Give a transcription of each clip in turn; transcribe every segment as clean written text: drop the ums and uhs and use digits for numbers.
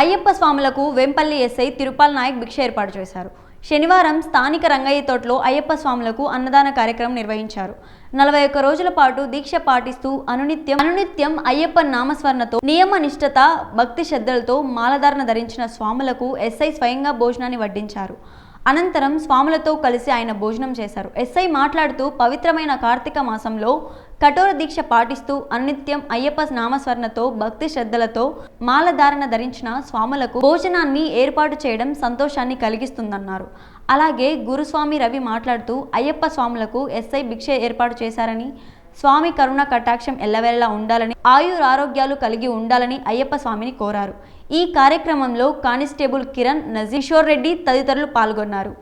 అయ్యప్ప స్వాములకు వెంపల్లి ఎస్ఐ తిరుపాల్ నాయక్ భిక్ష ఏర్పాటు చేశారు. శనివారం స్థానిక రంగయ్య తోటలో అయ్యప్ప స్వాములకు అన్నదాన కార్యక్రమం నిర్వహించారు. 41 రోజుల పాటు దీక్ష పాటిస్తూ అనునిత్యం అయ్యప్ప నామస్మరణతో నియమ నిష్ఠత భక్తి శ్రద్ధలతో మాలధారణ ధరించిన స్వాములకు ఎస్ఐ స్వయంగా భోజనాన్ని వడ్డించారు. అనంతరం స్వాములతో కలిసి ఆయన భోజనం చేశారు. ఎస్ఐ మాట్లాడుతూ పవిత్రమైన కార్తీక మాసంలో కఠోర దీక్ష పాటిస్తూ అనునిత్యం అయ్యప్ప నామస్మరణతో భక్తి శ్రద్ధలతో మాలధారణ ధరించిన స్వాములకు భోజనాన్ని ఏర్పాటు చేయడం సంతోషాన్ని కలిగిస్తుందన్నారు. అలాగే గురుస్వామి రవి మాట్లాడుతూ అయ్యప్ప స్వాములకు ఎస్ఐ భిక్ష ఏర్పాటు చేశారని, స్వామి కరుణ కటాక్షం ఎల్లవేళలా ఉండాలని, ఆయురారోగ్యాలు కలిగి ఉండాలని అయ్యప్ప స్వామిని కోరారు. ఈ కార్యక్రమంలో కానిస్టేబుల్ కిరణ్, నజీషోర్ రెడ్డి తదితరులు పాల్గొన్నారు.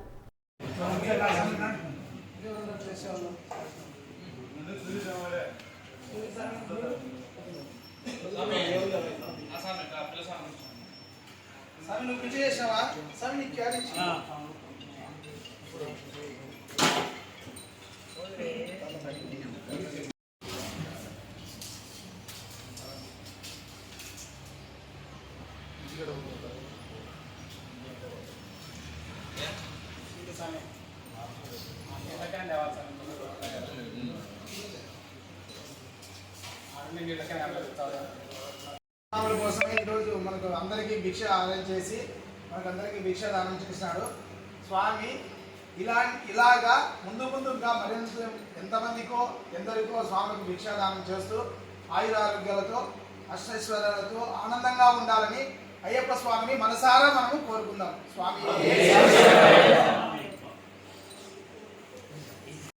కోసమే ఈరోజు మనకు అందరికీ భిక్ష అరేంజ్ చేసి మనకందరికీ భిక్ష దానం చేసినాడు స్వామి. ఇలాగా ముందుగా మరింత ఎంతమందికో ఎందరికో స్వామికి భిక్షాదానం చేస్తూ ఆయురారోగ్యాలతో అష్టైశ్వర్యాలతో ఆనందంగా ఉండాలని అయ్యప్ప స్వామిని మనసారా మనము కోరుకుందాం. స్వామి